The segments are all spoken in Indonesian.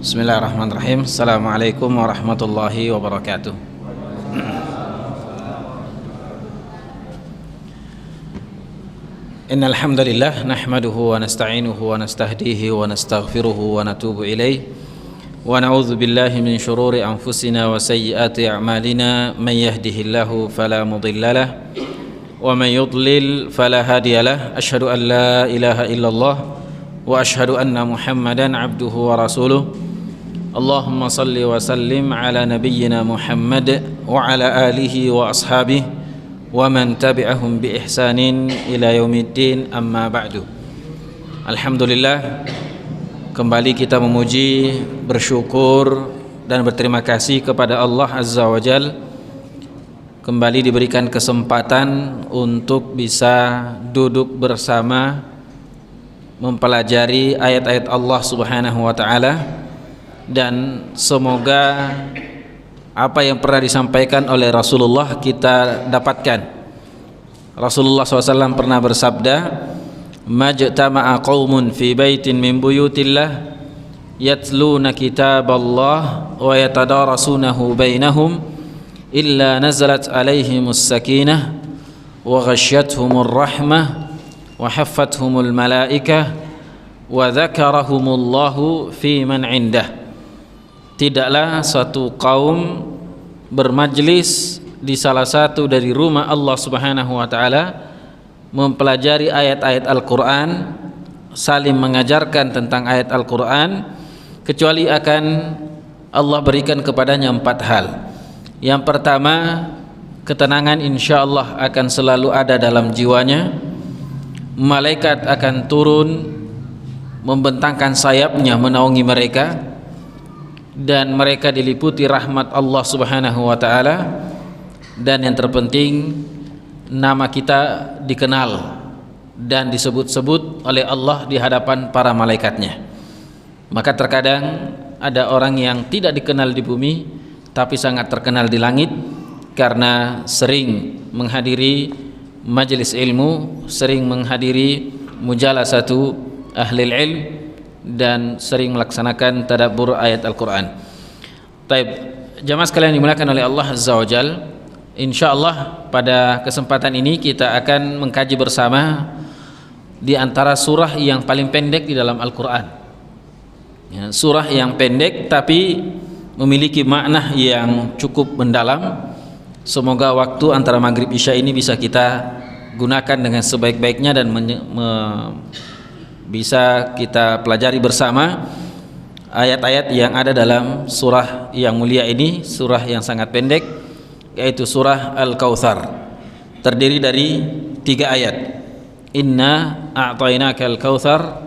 Bismillahirrahmanirrahim. Assalamualaikum warahmatullahi wabarakatuh. Innal hamdalillah nahmaduhu wa nasta'inuhu wa nastahdihi wa nastaghfiruhu wa natubu ilayh wa na'udzu billahi min shururi anfusina wa sayyiati a'malina man yahdihillahu fala mudilla lahu wa man yudlil fala hadiya lahu. Asyhadu an la ilaha illallah wa asyhadu anna Muhammadan abduhu wa rasuluh. Allahumma salli wa sallim ala nabiyyina Muhammad wa ala alihi wa ashabihi wa man tabi'ahum bi ihsanin ila yaumiddin, amma ba'du. Alhamdulillah, kembali kita memuji, bersyukur dan berterima kasih kepada Allah Azza wa Jal. Kembali diberikan kesempatan untuk bisa duduk bersama mempelajari ayat-ayat Allah Subhanahu wa ta'ala, dan semoga apa yang pernah disampaikan oleh Rasulullah kita dapatkan. Rasulullah SAW pernah bersabda, majtama'a qaumun fi baitin min buyutillah yatluna kitaballah wa yatadarasunahu bainahum illa nazalat alaihimus sakinah wa ghasyyathumur rahmah wa haffathumul malaikah wa dzakarahumullahu fi man indah. Tidaklah suatu kaum bermajlis di salah satu dari rumah Allah Subhanahu wa ta'ala mempelajari ayat-ayat Al-Quran, saling mengajarkan tentang ayat Al-Quran, kecuali akan Allah berikan kepadanya 4 hal. Yang pertama, ketenangan insya Allah akan selalu ada dalam jiwanya. Malaikat akan turun membentangkan sayapnya menaungi mereka, dan mereka diliputi rahmat Allah Subhanahu wa ta'ala. Dan yang terpenting, nama kita dikenal dan disebut-sebut oleh Allah di hadapan para malaikatnya. Maka terkadang ada orang yang tidak dikenal di bumi tapi sangat terkenal di langit karena sering menghadiri majelis ilmu, sering menghadiri mujalasatu ahlil ilm, dan sering melaksanakan tadabbur ayat Al-Quran. Taib, jamaah sekalian dimuliakan oleh Allah Azza wa Jal, insyaallah pada kesempatan ini kita akan mengkaji bersama di antara surah yang paling pendek di dalam Al-Quran, ya, surah yang pendek tapi memiliki makna yang cukup mendalam. Semoga waktu antara maghrib isya ini bisa kita gunakan dengan sebaik-baiknya dan bisa kita pelajari bersama ayat-ayat yang ada dalam surah yang mulia ini, surah yang sangat pendek, yaitu surah Al-Kautsar. Terdiri dari 3 ayat. Inna a'tainakal kautsar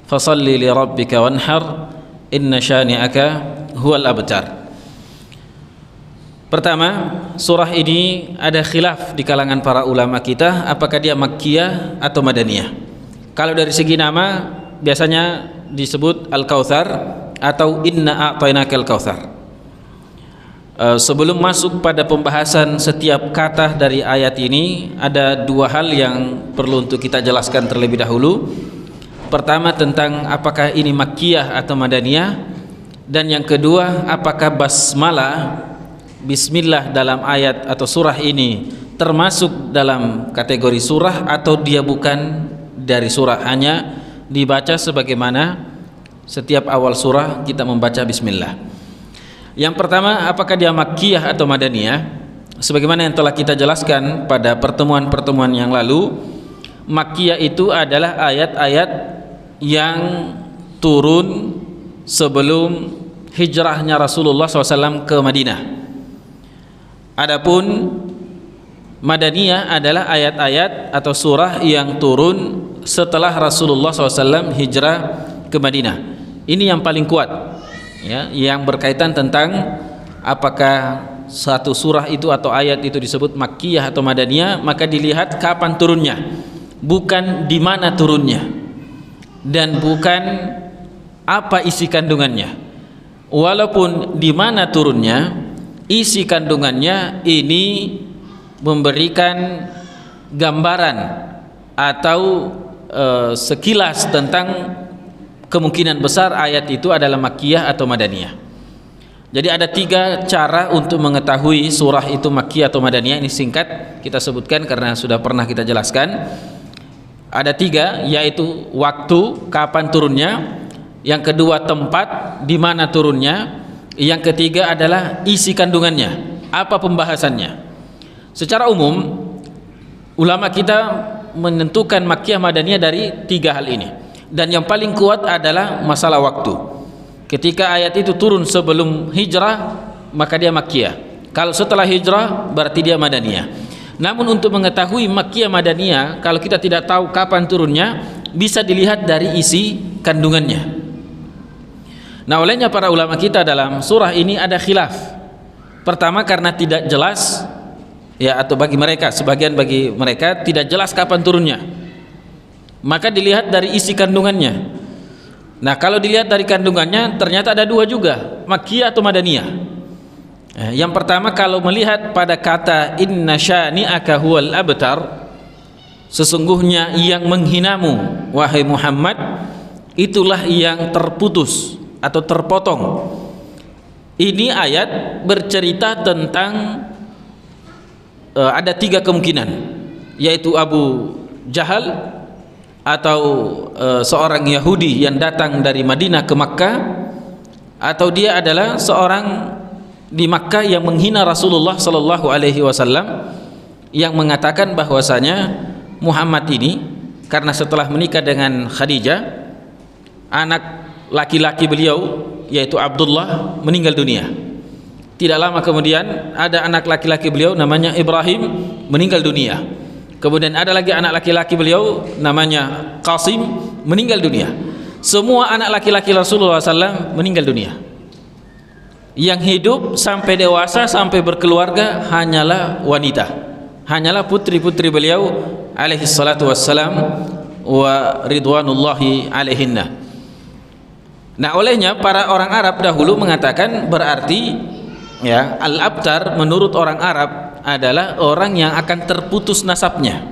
fasalli li rabbika wanhar inna syani'aka huwal abtar. Pertama, surah ini ada khilaf di kalangan para ulama kita, apakah dia makkiyah atau madaniyah. Kalau dari segi nama biasanya disebut Al-Kautsar atau Inna a'tainakal kautsar. Sebelum masuk pada pembahasan setiap kata dari ayat ini, ada 2 hal yang perlu untuk kita jelaskan terlebih dahulu. Pertama, tentang apakah ini makkiyah atau madaniyah, dan yang kedua, apakah basmalah, bismillah dalam ayat atau surah ini termasuk dalam kategori surah atau dia bukan dari surah, hanya dibaca sebagaimana setiap awal surah kita membaca bismillah. Yang pertama, apakah dia makkiyah atau madaniyah? Sebagaimana yang telah kita jelaskan pada pertemuan-pertemuan yang lalu, makkiyah itu adalah ayat-ayat yang turun sebelum hijrahnya Rasulullah SAW ke Madinah. Adapun madaniyah adalah ayat-ayat atau surah yang turun setelah Rasulullah SAW hijrah ke Madinah. Ini yang paling kuat, ya, yang berkaitan tentang apakah satu surah itu atau ayat itu disebut makkiyah atau madaniyah, maka dilihat kapan turunnya, bukan di mana turunnya, dan bukan apa isi kandungannya. Walaupun di mana turunnya, isi kandungannya ini memberikan gambaran atau sekilas tentang kemungkinan besar ayat itu adalah Makkiyah atau Madaniyah. Jadi ada 3 cara untuk mengetahui surah itu Makkiyah atau Madaniyah. Ini singkat kita sebutkan karena sudah pernah kita jelaskan. Ada 3, yaitu waktu kapan turunnya, yang kedua tempat di mana turunnya, yang ketiga adalah isi kandungannya, apa pembahasannya. Secara umum ulama kita menentukan Makkiyah Madaniyah dari 3 hal ini, dan yang paling kuat adalah masalah waktu. Ketika ayat itu turun sebelum hijrah maka dia Makkiyah, kalau setelah hijrah berarti dia Madaniyah. Namun untuk mengetahui Makkiyah Madaniyah, kalau kita tidak tahu kapan turunnya, bisa dilihat dari isi kandungannya. Nah, olehnya para ulama kita dalam surah ini ada khilaf. Pertama karena tidak jelas, ya, atau bagi mereka, sebagian bagi mereka tidak jelas kapan turunnya, maka dilihat dari isi kandungannya. Nah, kalau dilihat dari kandungannya ternyata ada 2 juga, Makkiyah atau Madaniyah. Yang pertama, kalau melihat pada kata inna syani'aka huwal abtar, sesungguhnya yang menghinamu wahai Muhammad itulah yang terputus atau terpotong. Ini ayat bercerita tentang ada 3 kemungkinan, yaitu Abu Jahal atau seorang Yahudi yang datang dari Madinah ke Makkah, atau dia adalah seorang di Makkah yang menghina Rasulullah sallallahu alaihi wasallam, yang mengatakan bahwasanya Muhammad ini karena setelah menikah dengan Khadijah, anak laki-laki beliau yaitu Abdullah meninggal dunia. Tidak lama kemudian ada anak laki-laki beliau namanya Ibrahim meninggal dunia. Kemudian ada lagi anak laki-laki beliau namanya Qasim meninggal dunia. Semua anak laki-laki Rasulullah SAW meninggal dunia. Yang hidup sampai dewasa sampai berkeluarga hanyalah wanita, hanyalah putri-putri beliau alaihi salatu wassalam wa ridwanullahi alaihinna. Nah, olehnya para orang Arab dahulu mengatakan berarti, ya, al-abtar menurut orang Arab adalah orang yang akan terputus nasabnya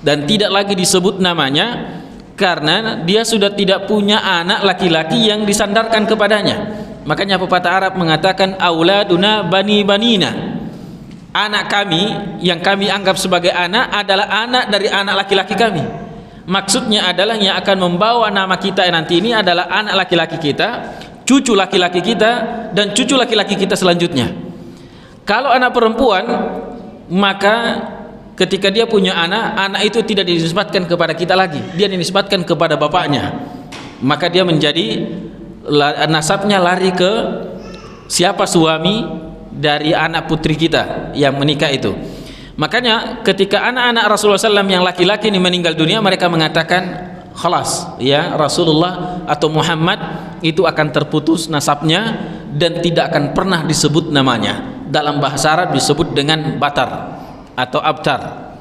dan tidak lagi disebut namanya karena dia sudah tidak punya anak laki-laki yang disandarkan kepadanya. Makanya pepatah Arab mengatakan auladuna bani banina, anak kami yang kami anggap sebagai anak adalah anak dari anak laki-laki kami. Maksudnya adalah yang akan membawa nama kita nanti ini adalah anak laki-laki kita, cucu laki-laki kita, dan cucu laki-laki kita selanjutnya. Kalau anak perempuan, maka ketika dia punya anak, anak itu tidak dinisbatkan kepada kita lagi, dia dinisbatkan kepada bapaknya. Maka dia menjadi nasabnya lari ke siapa suami dari anak putri kita yang menikah itu. Makanya ketika anak-anak Rasulullah SAW yang laki-laki ini meninggal dunia, mereka mengatakan khalas, ya, Rasulullah atau Muhammad itu akan terputus nasabnya dan tidak akan pernah disebut namanya. Dalam bahasa Arab disebut dengan batar atau abtar.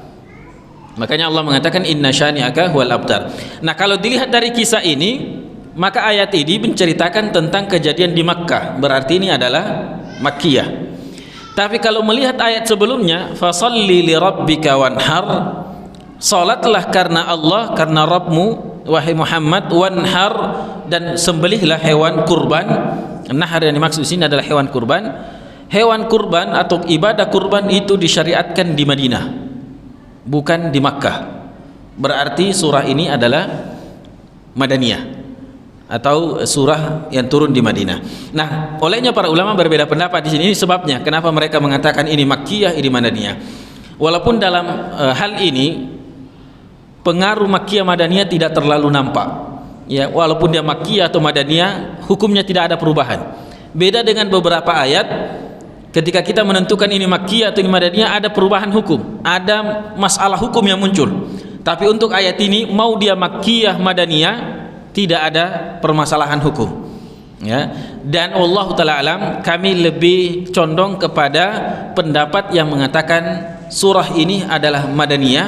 Makanya Allah mengatakan inna syani'aka huwal abtar. Nah, kalau dilihat dari kisah ini, maka ayat ini menceritakan tentang kejadian di Makkah, berarti ini adalah Makkiyah. Tapi kalau melihat ayat sebelumnya, fasalli li rabbika wanhar, salatlah karena Allah, karena Rabbmu wahai Muhammad, wanhar, dan sembelihlah hewan kurban. Nahar yang dimaksud di sini adalah hewan kurban. Hewan kurban atau ibadah kurban itu disyariatkan di Madinah, bukan di Makkah. Berarti surah ini adalah Madaniyah atau surah yang turun di Madinah. Nah, olehnya para ulama berbeda pendapat di sini. Ini sebabnya kenapa mereka mengatakan ini Makkiyah, ini Madaniyah. Walaupun dalam hal ini pengaruh Makkiyah Madaniyah tidak terlalu nampak. Ya, walaupun dia Makkiyah atau Madaniyah, hukumnya tidak ada perubahan. Beda dengan beberapa ayat, ketika kita menentukan ini Makkiyah atau ini Madaniyah, ada perubahan hukum, ada masalah hukum yang muncul. Tapi untuk ayat ini, mau dia Makkiyah Madaniyah, tidak ada permasalahan hukum, ya. Dan Allah Ta'ala alam, kami lebih condong kepada pendapat yang mengatakan surah ini adalah Madaniyah,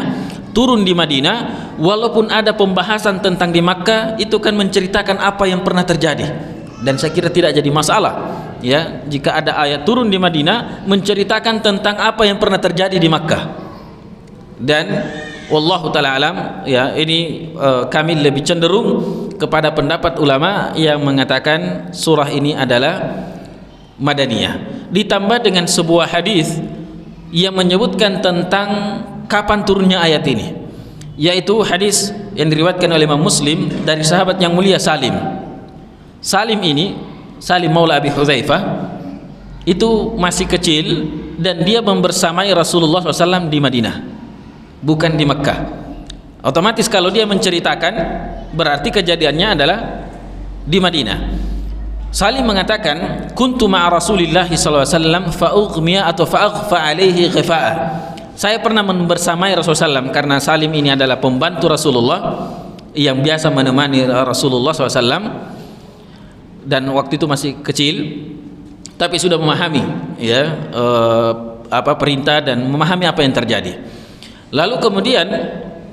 turun di Madinah. Walaupun ada pembahasan tentang di Makkah, itu kan menceritakan apa yang pernah terjadi, dan saya kira tidak jadi masalah, ya, jika ada ayat turun di Madinah menceritakan tentang apa yang pernah terjadi di Makkah. Dan Wallahu taala alam, ya, ini kami lebih cenderung kepada pendapat ulama yang mengatakan surah ini adalah madaniyah, ditambah dengan sebuah hadis yang menyebutkan tentang kapan turunnya ayat ini, yaitu hadis yang diriwayatkan oleh Imam Muslim dari sahabat yang mulia Salim. Salim ini, Salim Maula Abi Hudzaifah, itu masih kecil dan dia membersamai Rasulullah SAW di Madinah, bukan di Mekkah. Otomatis kalau dia menceritakan berarti kejadiannya adalah di Madinah. Salim mengatakan, kuntu ma'a Rasulillah SAW fa'ughmiya atau fa'aghfa alaihi ghifa'ah. Saya pernah bersamai Rasulullah SAW, karena Salim ini adalah pembantu Rasulullah yang biasa menemani Rasulullah SAW, dan waktu itu masih kecil tapi sudah memahami, ya, perintah dan memahami apa yang terjadi. Lalu kemudian,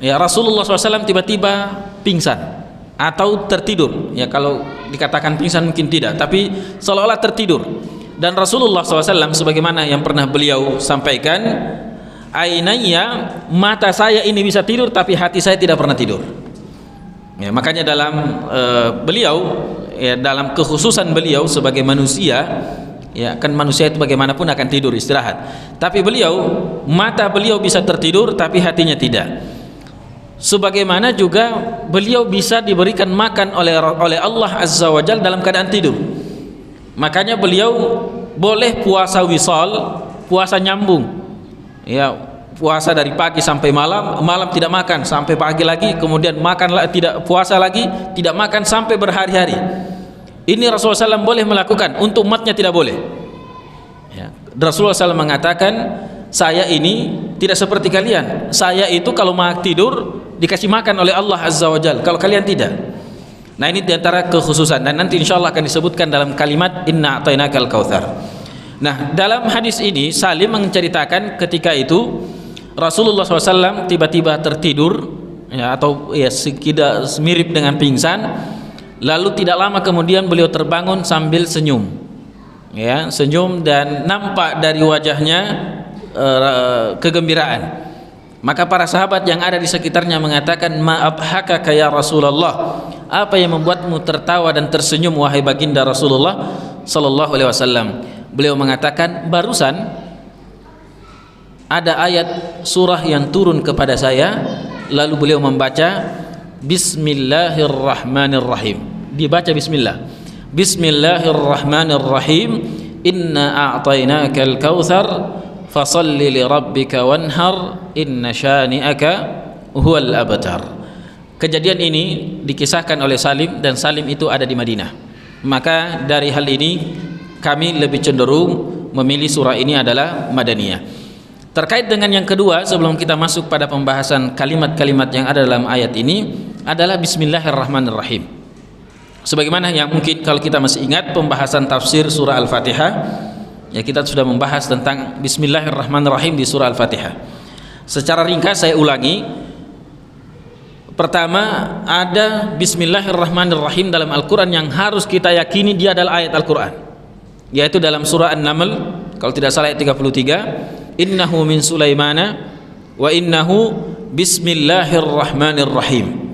ya, Rasulullah SAW tiba-tiba pingsan atau tertidur, ya, kalau dikatakan pingsan mungkin tidak, tapi seolah-olah tertidur. Dan Rasulullah SAW sebagaimana yang pernah beliau sampaikan, ainaya, mata saya ini bisa tidur tapi hati saya tidak pernah tidur. Ya, makanya dalam beliau, ya, dalam kekhususan beliau sebagai manusia, ya, kan manusia itu bagaimanapun akan tidur istirahat, tapi beliau, mata beliau bisa tertidur tapi hatinya tidak. Sebagaimana juga beliau bisa diberikan makan oleh Allah Azza wa Jalla dalam keadaan tidur. Makanya beliau boleh puasa wisal, puasa nyambung, ya, puasa dari pagi sampai malam, malam tidak makan sampai pagi lagi, kemudian makan tidak puasa lagi, tidak makan sampai berhari-hari. Ini Rasulullah SAW boleh melakukan, untuk umatnya tidak boleh, ya. Rasulullah SAW mengatakan, saya ini tidak seperti kalian, saya itu kalau mau tidur dikasih makan oleh Allah Azza wa Jalla, kalau kalian tidak. Nah, ini diantara kekhususan, dan nanti insya Allah akan disebutkan dalam kalimat inna a'tainakal kautsar. Nah, dalam hadis ini Salim menceritakan ketika itu Rasulullah SAW tiba-tiba tertidur, ya, atau ya sekitar mirip dengan pingsan. Lalu tidak lama kemudian beliau terbangun sambil senyum, ya, senyum, dan nampak dari wajahnya kegembiraan. Maka para sahabat yang ada di sekitarnya mengatakan, ma abhakaka ya Rasulullah, apa yang membuatmu tertawa dan tersenyum wahai baginda Rasulullah sallallahu alaihi wasallam? Beliau mengatakan, barusan ada ayat surah yang turun kepada saya, lalu beliau membaca Bismillahirrahmanirrahim, dibaca bismillah, Bismillahirrahmanirrahim, inna a'tainakal kautsar fasalli li rabbika wanhar inna syani'aka huwal abtar. Kejadian ini dikisahkan oleh Salim, dan Salim itu ada di Madinah. Maka dari hal ini kami lebih cenderung memilih surah ini adalah madaniyah. Terkait dengan yang kedua, sebelum kita masuk pada pembahasan kalimat-kalimat yang ada dalam ayat ini, adalah Bismillahirrahmanirrahim. Sebagaimana yang mungkin kalau kita masih ingat pembahasan tafsir surah Al-Fatihah, ya, kita sudah membahas tentang Bismillahirrahmanirrahim di surah Al-Fatihah. Secara ringkas saya ulangi. Pertama, ada Bismillahirrahmanirrahim dalam Al-Quran yang harus kita yakini dia adalah ayat Al-Quran, yaitu dalam surah An-Naml, kalau tidak salah ayat 33, innahu min Sulaimana wa innahu Bismillahirrahmanirrahim.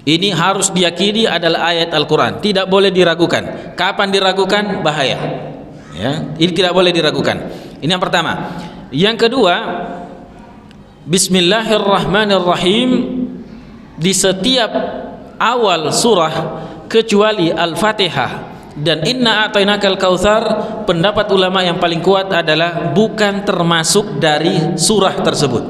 Ini harus diyakini adalah ayat Al-Quran, tidak boleh diragukan. Kapan diragukan bahaya, ya, ini tidak boleh diragukan. Ini yang pertama. Yang kedua, Bismillahirrahmanirrahim di setiap awal surah kecuali Al-Fatihah dan inna a'tainakal kautsar, pendapat ulama yang paling kuat adalah bukan termasuk dari surah tersebut,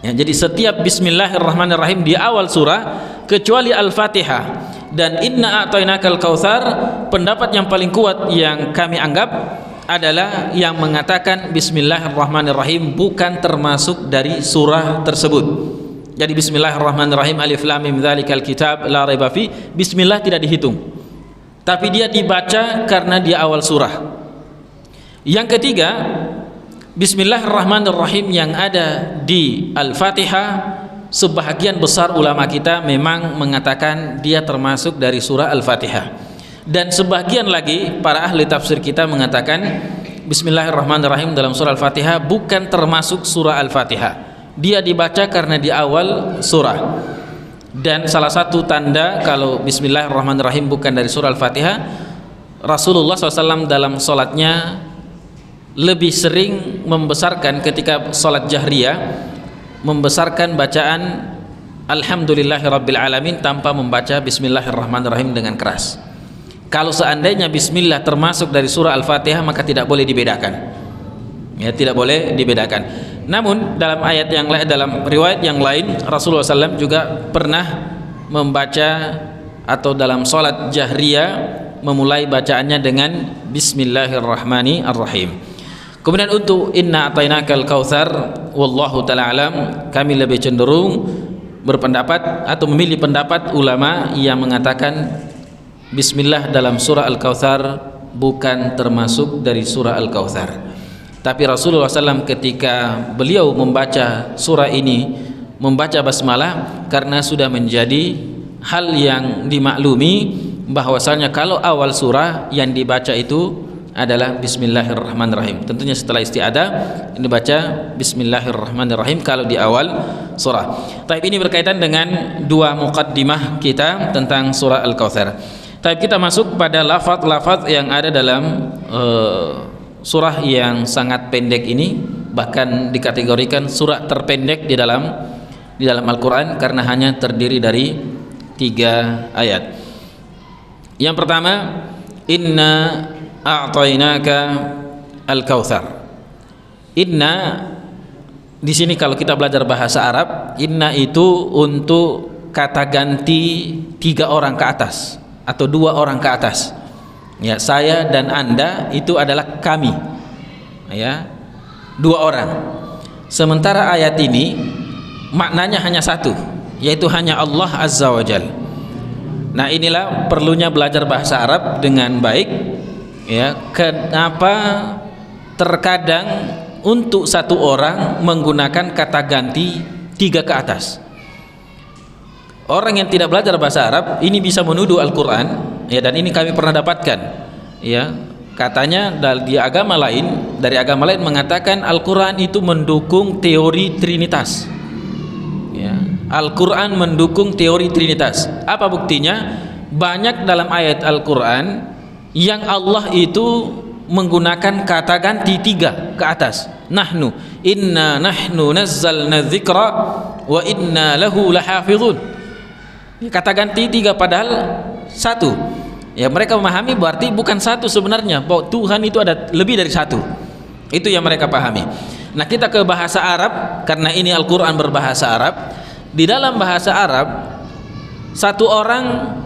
ya. Jadi setiap Bismillahirrahmanirrahim di awal surah kecuali Al-Fatihah dan inna a'tainakal kautsar, pendapat yang paling kuat yang kami anggap adalah yang mengatakan Bismillahirrahmanirrahim bukan termasuk dari surah tersebut. Jadi Bismillahirrahmanirrahim, alif lam mim dzalikal kitab la raiba fi, bismillah tidak dihitung, tapi dia dibaca karena di awal surah. Yang ketiga, Bismillahirrahmanirrahim yang ada di Al-Fatihah, sebahagian besar ulama kita memang mengatakan dia termasuk dari surah Al-Fatihah, dan sebagian lagi para ahli tafsir kita mengatakan Bismillahirrahmanirrahim dalam surah Al-Fatihah bukan termasuk surah Al-Fatihah, dia dibaca karena di awal surah. Dan salah satu tanda kalau Bismillahirrahmanirrahim bukan dari surah Al-Fatihah, Rasulullah SAW dalam sholatnya lebih sering membesarkan ketika sholat jahriyah, membesarkan bacaan Alhamdulillahirrabbilalamin tanpa membaca Bismillahirrahmanirrahim dengan keras. Kalau seandainya Bismillah termasuk dari surah Al-Fatihah, maka tidak boleh dibedakan, ya, tidak boleh dibedakan. Namun dalam ayat yang lain, dalam riwayat yang lain, Rasulullah SAW juga pernah membaca atau dalam sholat jahriyah memulai bacaannya dengan Bismillahirrahmanirrahim. Kemudian untuk Inna A'tainakal Kautsar, wallahu ta'ala alam, kami lebih cenderung berpendapat atau memilih pendapat ulama yang mengatakan Bismillah dalam surah Al-Kautsar bukan termasuk dari surah Al-Kautsar. Tapi Rasulullah SAW ketika beliau membaca surah ini, membaca basmalah, karena sudah menjadi hal yang dimaklumi bahwasanya kalau awal surah yang dibaca itu adalah Bismillahirrahmanirrahim. Tentunya setelah isti'adzah ini baca Bismillahirrahmanirrahim kalau di awal surah. Tapi ini berkaitan dengan dua muqaddimah kita tentang surah Al-Kautsar. Tapi kita masuk pada lafaz-lafaz yang ada dalam surah yang sangat pendek ini, bahkan dikategorikan surah terpendek di dalam Al-Quran karena hanya terdiri dari 3 ayat. Yang pertama, Inna A'tainaka Al-Kautsar. Inna di sini kalau kita belajar bahasa Arab, inna itu untuk kata ganti 3 orang ke atas atau 2 orang ke atas. Ya, saya dan Anda itu adalah kami. Ya, 2 orang. Sementara ayat ini maknanya hanya satu, yaitu hanya Allah Azza wa Jalla. Nah, inilah perlunya belajar bahasa Arab dengan baik. Ya, kenapa terkadang untuk satu orang menggunakan kata ganti 3 ke atas? Orang yang tidak belajar bahasa Arab ini bisa menuduh Al-Quran, ya, dan ini kami pernah dapatkan, ya, katanya dari agama lain mengatakan Al-Quran itu mendukung teori Trinitas, ya, Al-Quran mendukung teori Trinitas. Apa buktinya? Banyak dalam ayat Al-Quran yang Allah itu menggunakan kata ganti 3 ke atas. Nahnu, inna nahnu nazzalna dzikra wa inna lahu lahafizun. Kata ganti 3 padahal 1. Ya, mereka memahami berarti bukan 1 sebenarnya, bahwa Tuhan itu ada lebih dari 1. Itu yang mereka pahami. Nah, kita ke bahasa Arab karena ini Al-Qur'an berbahasa Arab. Di dalam bahasa Arab, satu orang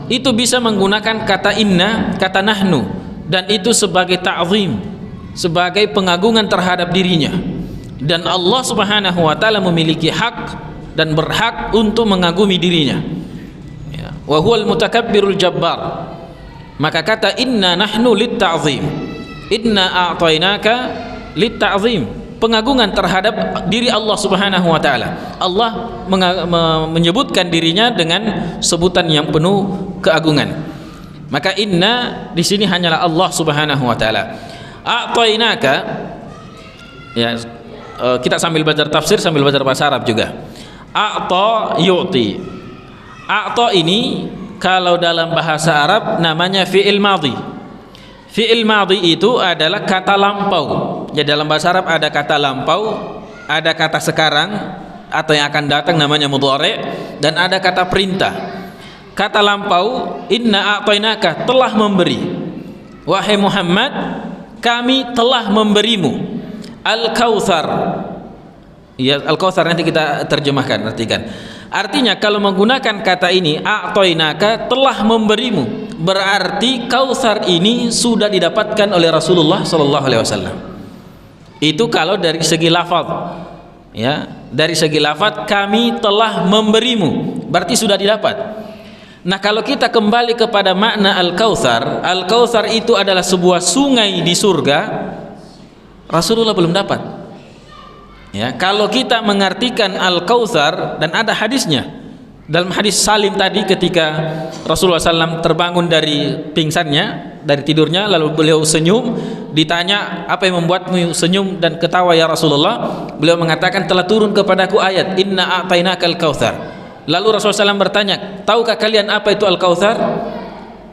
itu bisa menggunakan kata inna, kata nahnu, dan itu sebagai ta'zim, sebagai pengagungan terhadap dirinya. Dan Allah Subhanahu wa taala memiliki hak dan berhak untuk mengagumi dirinya. Ya, wa huwal mutakabbirul jabbar. Maka kata inna nahnu lit ta'zim, inna a'tainaka lit ta'zim, pengagungan terhadap diri Allah Subhanahu wa taala. Allah menyebutkan dirinya dengan sebutan yang penuh keagungan. Maka inna di sini hanyalah Allah Subhanahu wa taala. A'tainaka, ya, kita sambil belajar tafsir sambil belajar bahasa Arab juga. A'ta yu'ti. A'ta ini kalau dalam bahasa Arab namanya fi'il madhi. Fi'il madhi itu adalah kata lampau. Jadi dalam bahasa Arab ada kata lampau, ada kata sekarang atau yang akan datang namanya mudhari', dan ada kata perintah. Kata lampau, inna a'tainaka, telah memberi. Wahai Muhammad, kami telah memberimu Al-Kautsar. Ya, Al-Kautsar nanti kita terjemahkan, artikan. Artinya kalau menggunakan kata ini a'tainaka, telah memberimu, berarti Kautsar ini sudah didapatkan oleh Rasulullah sallallahu alaihi wasallam. Itu kalau dari segi lafaz. Ya, dari segi lafaz kami telah memberimu, berarti sudah didapat. Nah, kalau kita kembali kepada makna Al-Kautsar, Al-Kautsar itu adalah sebuah sungai di surga. Rasulullah belum dapat. Ya, kalau kita mengartikan Al-Kautsar, dan ada hadisnya dalam hadis Salim tadi ketika Rasulullah SAW terbangun dari pingsannya, dari tidurnya, lalu beliau senyum. Ditanya, apa yang membuatmu senyum dan ketawa ya Rasulullah? Beliau mengatakan, telah turun kepadaku ayat inna a'tainakal kautsar. Lalu Rasulullah SAW bertanya, tahukah kalian apa itu al-kautsar?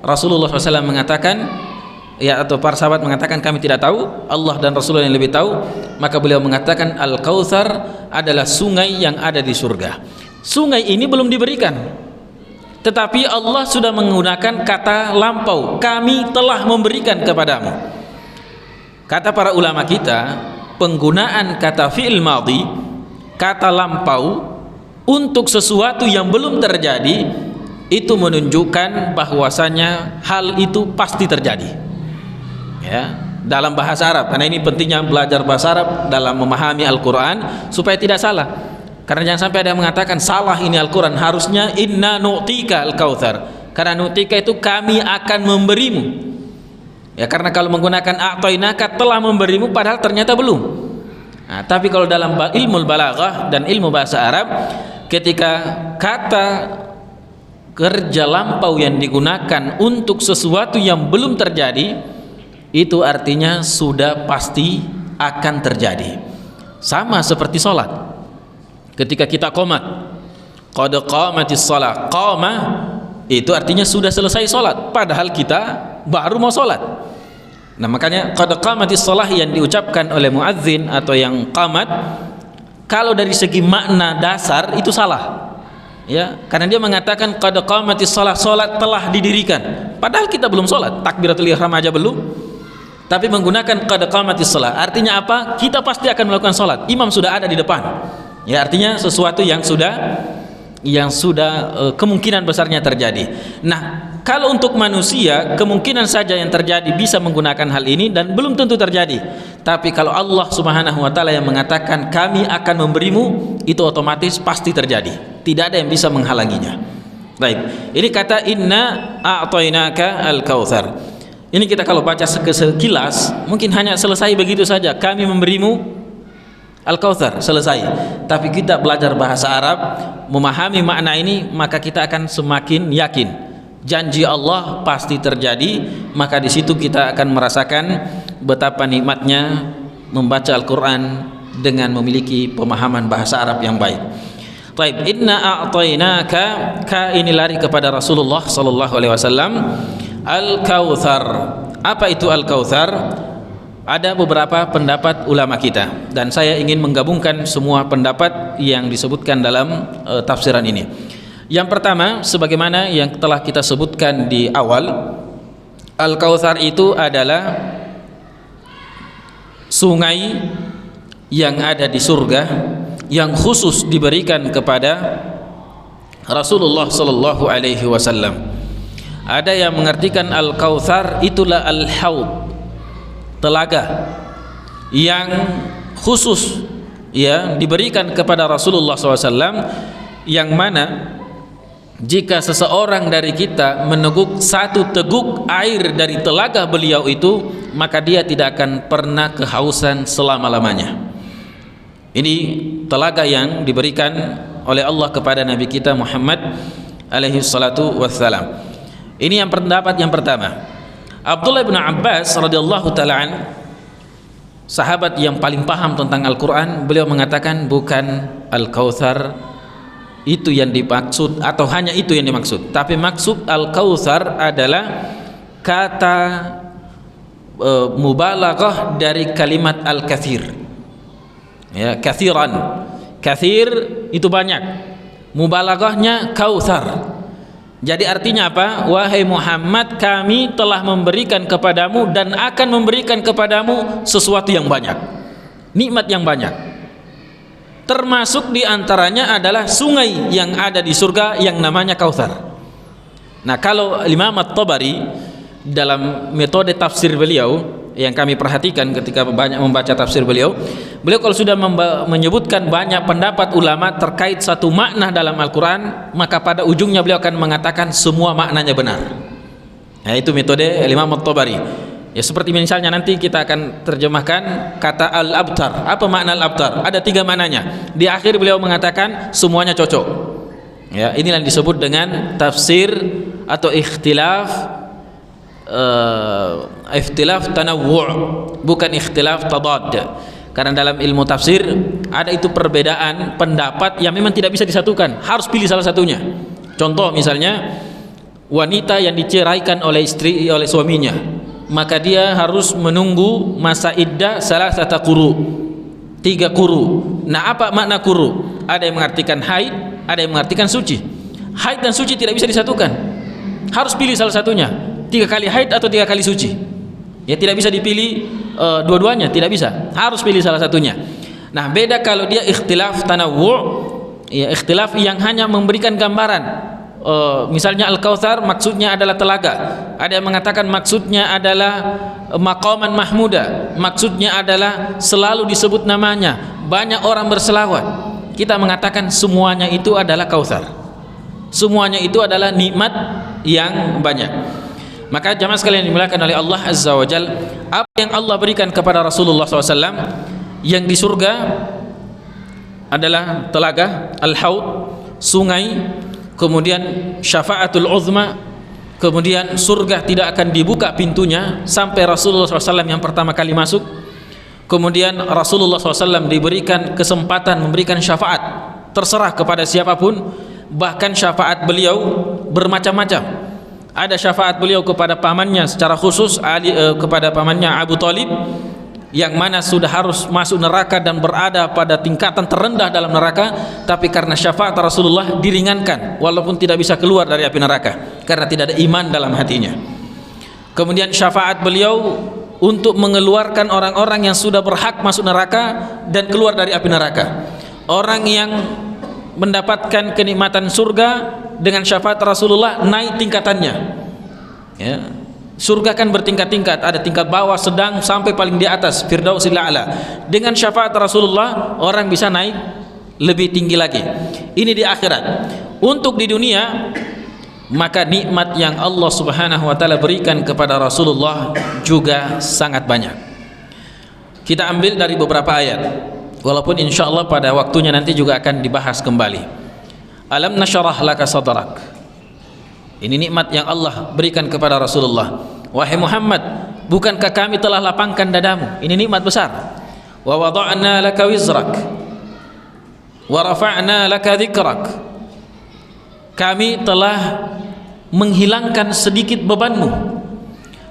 Rasulullah SAW mengatakan, ya, atau para sahabat mengatakan, kami tidak tahu, Allah dan Rasulullah yang lebih tahu. Maka beliau mengatakan, al-kautsar adalah sungai yang ada di surga. Sungai ini belum diberikan, tetapi Allah sudah menggunakan kata lampau, kami telah memberikan kepadamu. Kata para ulama kita, penggunaan kata fi'il madhi, kata lampau untuk sesuatu yang belum terjadi, itu menunjukkan bahwasanya hal itu pasti terjadi, ya, dalam bahasa Arab. Karena ini pentingnya belajar bahasa Arab dalam memahami Al-Quran supaya tidak salah. Karena jangan sampai ada yang mengatakan salah ini Al-Quran, harusnya inna nu'tika al-kautsar, karena nu'tika itu kami akan memberimu, ya, karena kalau menggunakan a'tainaka telah memberimu, padahal ternyata belum. Nah, tapi kalau dalam ilmu balaghah dan ilmu bahasa Arab, ketika kata kerja lampau yang digunakan untuk sesuatu yang belum terjadi, itu artinya sudah pasti akan terjadi. Sama seperti sholat. Ketika kita qomat, qad qamatis shalah, qama itu artinya sudah selesai sholat, padahal kita baru mau sholat. Nah, makanya qad qamatis shalah yang diucapkan oleh muadzin atau yang qamat, kalau dari segi makna dasar itu salah, ya, karena dia mengatakan qad qamatis shalah, sholat telah didirikan, padahal kita belum sholat, takbiratul ihram aja belum, tapi menggunakan qad qamatis shalah artinya apa? Kita pasti akan melakukan sholat, imam sudah ada di depan, ya, artinya sesuatu yang sudah kemungkinan besarnya terjadi. Nah, kalau untuk manusia kemungkinan saja yang terjadi bisa menggunakan hal ini dan belum tentu terjadi. Tapi kalau Allah Subhanahu wa taala yang mengatakan kami akan memberimu, itu otomatis pasti terjadi. Tidak ada yang bisa menghalanginya. Baik, ini kata inna a'tainaka al-kautsar. Ini kita kalau baca sekilas mungkin hanya selesai begitu saja, kami memberimu Al-Kautsar, selesai. Tapi kita belajar bahasa Arab, memahami makna ini, maka kita akan semakin yakin janji Allah pasti terjadi. Maka di situ kita akan merasakan betapa nikmatnya membaca Al-Quran dengan memiliki pemahaman bahasa Arab yang baik. Taib, inna a'tainaka, ka ini lari kepada Rasulullah sallallahu alaihi wasallam. Al-Kautsar, apa itu Al-Kautsar? Ada beberapa pendapat ulama kita, dan saya ingin menggabungkan semua pendapat yang disebutkan dalam tafsiran ini. Yang pertama, sebagaimana yang telah kita sebutkan di awal, Al-Kautsar itu adalah sungai yang ada di surga yang khusus diberikan kepada Rasulullah sallallahu alaihi wasallam. Ada yang mengartikan Al-Kautsar itulah al-haud, telaga yang khusus, ya, diberikan kepada Rasulullah SAW, yang mana jika seseorang dari kita meneguk satu teguk air dari telaga beliau itu, maka dia tidak akan pernah kehausan selama-lamanya. Ini telaga yang diberikan oleh Allah kepada Nabi kita Muhammad alaihi salatu wassalam. Ini yang pendapat yang pertama. Abdullah bin Abbas radhiyallahu ta'ala, sahabat yang paling paham tentang Al-Quran, beliau mengatakan bukan Al-Kautsar itu yang dimaksud, atau hanya itu yang dimaksud, tapi maksud Al-Kautsar adalah kata mubalaghah dari kalimat al-kathir, ya, kathiran. Kathir itu banyak, mubalaghahnya kautsar. Jadi artinya apa? Wahai Muhammad, kami telah memberikan kepadamu dan akan memberikan kepadamu sesuatu yang banyak, nikmat yang banyak. Termasuk diantaranya adalah sungai yang ada di surga yang namanya Kautsar. Nah, kalau Imam At-Tabari dalam metode tafsir beliau yang kami perhatikan ketika banyak membaca tafsir beliau kalau sudah menyebutkan banyak pendapat ulama terkait satu makna dalam Al-Quran, maka pada ujungnya beliau akan mengatakan semua maknanya benar. Nah, itu metode Imam At-Tabari. Ya, seperti misalnya nanti kita akan terjemahkan kata al-abtar. Apa makna al-abtar? Ada 3 maknanya. Di akhir beliau mengatakan semuanya cocok. Ya, inilah yang disebut dengan tafsir atau ikhtilaf ikhtilaf tanawwu', bukan ikhtilaf tadad. Karena dalam ilmu tafsir ada itu perbedaan pendapat yang memang tidak bisa disatukan, harus pilih salah satunya. Contoh misalnya wanita yang diceraikan oleh suaminya, maka dia harus menunggu masa iddah salasata quru, 3 quru. Nah, apa makna quru? Ada yang mengartikan haid, ada yang mengartikan suci. Haid dan suci tidak bisa disatukan, harus pilih salah satunya, 3 kali haid atau 3 kali suci. Ya, tidak bisa dipilih dua-duanya, tidak bisa, harus pilih salah satunya. Nah, beda kalau dia ikhtilaf tanawwu', ya ikhtilaf yang hanya memberikan gambaran. Misalnya Al-Kautsar maksudnya adalah telaga, ada yang mengatakan maksudnya adalah maqaman mahmuda, maksudnya adalah selalu disebut namanya, banyak orang berselawat. Kita mengatakan semuanya itu adalah Kautsar, semuanya itu adalah nikmat yang banyak. Maka jamaah sekalian dimuliakan oleh Allah Azza wa Jalla, apa yang Allah berikan kepada Rasulullah SAW yang di surga adalah telaga, al-haud, sungai, kemudian syafaatul uzma, kemudian surga tidak akan dibuka pintunya sampai Rasulullah SAW yang pertama kali masuk. Kemudian Rasulullah SAW diberikan kesempatan memberikan syafaat, terserah kepada siapapun, bahkan syafaat beliau bermacam-macam. Ada syafaat beliau kepada pamannya secara khusus, kepada pamannya Abu Talib, yang mana sudah harus masuk neraka dan berada pada tingkatan terendah dalam neraka, tapi karena syafaat Rasulullah diringankan walaupun tidak bisa keluar dari api neraka karena tidak ada iman dalam hatinya. Kemudian syafaat beliau untuk mengeluarkan orang-orang yang sudah berhak masuk neraka dan keluar dari api neraka. Orang yang mendapatkan kenikmatan surga dengan syafaat Rasulullah naik tingkatannya, ya. Surga kan bertingkat-tingkat, ada tingkat bawah, sedang, sampai paling di atas, Firdausil A'la. Dengan syafaat Rasulullah orang bisa naik lebih tinggi lagi. Ini di akhirat. Untuk di dunia, maka nikmat yang Allah Subhanahu wa taala berikan kepada Rasulullah juga sangat banyak. Kita ambil dari beberapa ayat, walaupun insyaallah pada waktunya nanti juga akan dibahas kembali. Alam nasyrah laka sadrak. Ini nikmat yang Allah berikan kepada Rasulullah. Wahai Muhammad, bukankah kami telah lapangkan dadamu? Ini nikmat besar. Wa wada'na laka wizrak wa rafa'na laka dzikrak. Kami telah menghilangkan sedikit bebanmu,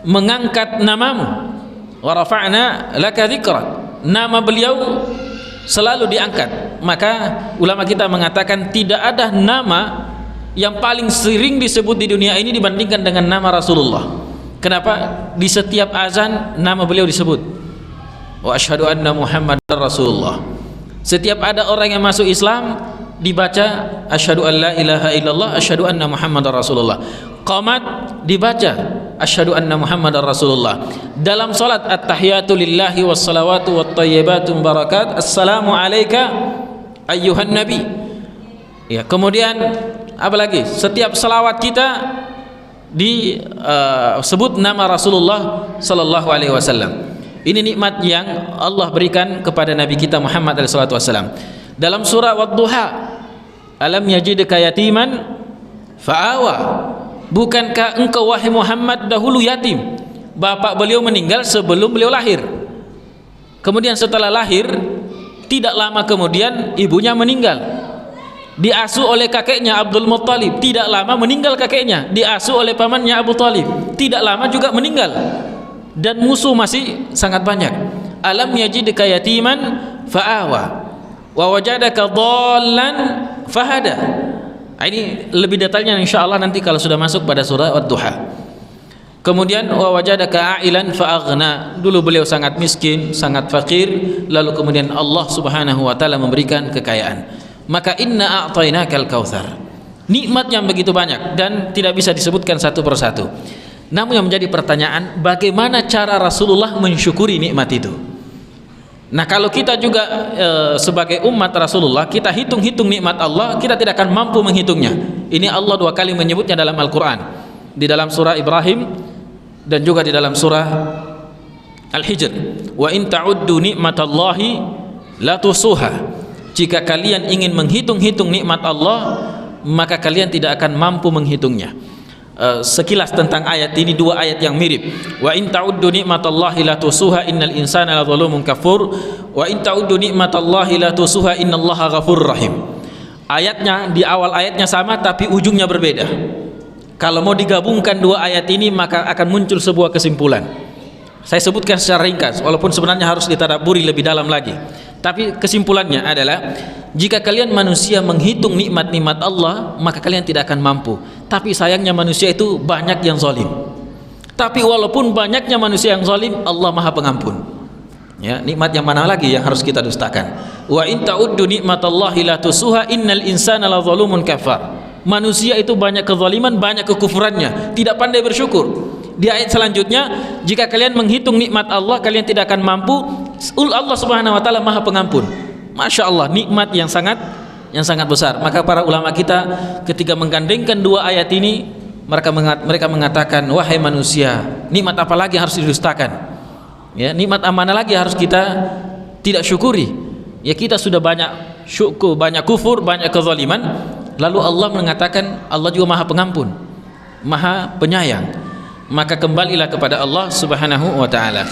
mengangkat namamu. Wa rafa'na laka dzikrak. Nama beliau selalu diangkat. Maka ulama kita mengatakan tidak ada nama yang paling sering disebut di dunia ini dibandingkan dengan nama Rasulullah. Kenapa? Di setiap azan nama beliau disebut. Wa asyhadu anna Muhammadar Rasulullah. Setiap ada orang yang masuk Islam dibaca asyhadu an la ilaha illallah, asyhadu anna Muhammadar Rasulullah. Qamat dibaca asyhadu anna Muhammadar Rasulullah. Dalam salat at-tahiyatu lillahi wassalawatu wattayyibatu mubarakat, assalamu alayka ayyuhan nabi. Ya, kemudian apa lagi? Setiap salawat kita disebut nama Rasulullah sallallahu alaihi wasallam. Ini nikmat yang Allah berikan kepada Nabi kita Muhammad sallallahu alaihi wasallam. Dalam surah Wad-Duha, alam yajidka yatiman fa'awa. Bukankah engkau wahai Muhammad dahulu yatim? Bapak beliau meninggal sebelum beliau lahir. Kemudian setelah lahir, tidak lama kemudian ibunya meninggal. Diasuh oleh kakeknya Abdul Muttalib, tidak lama meninggal kakeknya. Diasuh oleh pamannya Abu Talib, tidak lama juga meninggal. Dan musuh masih sangat banyak. Alam yajidka yatiman fa'awa wa wajadaka dhallan fahada. Ini lebih detailnya insyaallah nanti kalau sudah masuk pada surah Ad-Duha. Kemudian wa wajadaka a'ilan fa'aghna. Dulu beliau sangat miskin, sangat fakir, lalu kemudian Allah Subhanahu wa taala memberikan kekayaan. Maka inna a'tainakal kautsar. Nikmat yang begitu banyak dan tidak bisa disebutkan satu persatu. Namun yang menjadi pertanyaan, bagaimana cara Rasulullah mensyukuri nikmat itu? Nah, kalau kita juga sebagai umat Rasulullah, kita hitung-hitung nikmat Allah, kita tidak akan mampu menghitungnya. Ini Allah 2 kali menyebutnya dalam Al-Quran, di dalam surah Ibrahim dan juga di dalam surah Al-Hijr. Wa in ta'uddu nikmatallahi la tusuha. Jika kalian ingin menghitung-hitung nikmat Allah, maka kalian tidak akan mampu menghitungnya. sekilas tentang ayat ini, dua ayat yang mirip. Wa in ta'uddu ni'matallahi la tusuha innal insana ladzalumun kafur wa in ta'uddu ni'matallahi la tusuha innallaha ghafurur rahim. Ayatnya di awal ayatnya sama tapi ujungnya berbeda. Kalau mau digabungkan dua ayat ini maka akan muncul sebuah kesimpulan. Saya sebutkan secara ringkas walaupun sebenarnya harus ditadabburi lebih dalam lagi. Tapi kesimpulannya adalah jika kalian manusia menghitung nikmat-nikmat Allah maka kalian tidak akan mampu. Tapi sayangnya manusia itu banyak yang zalim. Tapi walaupun banyaknya manusia yang zalim, Allah Maha Pengampun. Ya, nikmat yang mana lagi yang harus kita dustakan? Wa in ta'uddu nikmatallahi la tusuha innal insana ladzalumun kafar. Manusia itu banyak kezaliman, banyak kekufurannya, tidak pandai bersyukur. Di ayat selanjutnya, jika kalian menghitung nikmat Allah kalian tidak akan mampu. Allah Subhanahu wa taala Maha Pengampun. Masya Allah, nikmat yang sangat besar. Maka para ulama kita ketika menggandengkan dua ayat ini mereka mengatakan, wahai manusia, nikmat apa lagi yang harus didustakan? Ya, nikmat mana lagi harus kita tidak syukuri? Ya, kita sudah banyak syukur, banyak kufur, banyak kezaliman. Lalu Allah mengatakan Allah juga Maha Pengampun, Maha Penyayang. Maka kembalilah kepada Allah Subhanahu wa taala.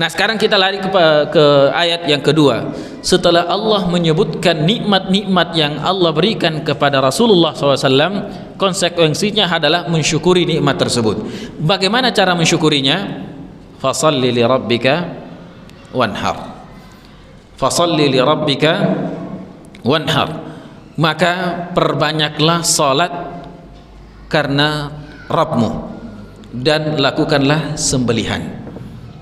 Nah, sekarang kita lari ke ayat yang kedua. Setelah Allah menyebutkan nikmat-nikmat yang Allah berikan kepada Rasulullah SAW, konsekuensinya adalah mensyukuri nikmat tersebut. Bagaimana cara mensyukurinya? Fasalli li rabbika wanhar. Fasalli li rabbika wanhar. Maka perbanyaklah salat karena Rabbmu dan lakukanlah sembelihan.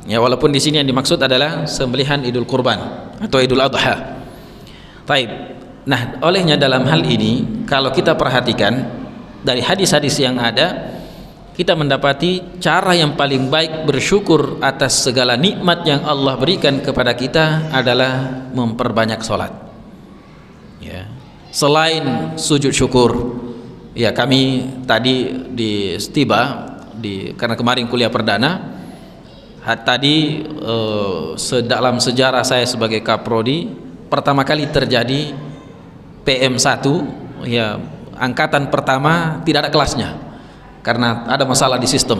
Ya, walaupun di sini yang dimaksud adalah sembelihan Idul Kurban atau Idul Adha. Taib. Nah, olehnya dalam hal ini kalau kita perhatikan dari hadis-hadis yang ada, kita mendapati cara yang paling baik bersyukur atas segala nikmat yang Allah berikan kepada kita adalah memperbanyak salat. Ya. Selain sujud syukur, ya kami tadi di Stiba karena kemarin kuliah perdana. Tadi dalam sejarah saya sebagai Kaprodi pertama kali terjadi PM1, ya angkatan pertama tidak ada kelasnya karena ada masalah di sistem.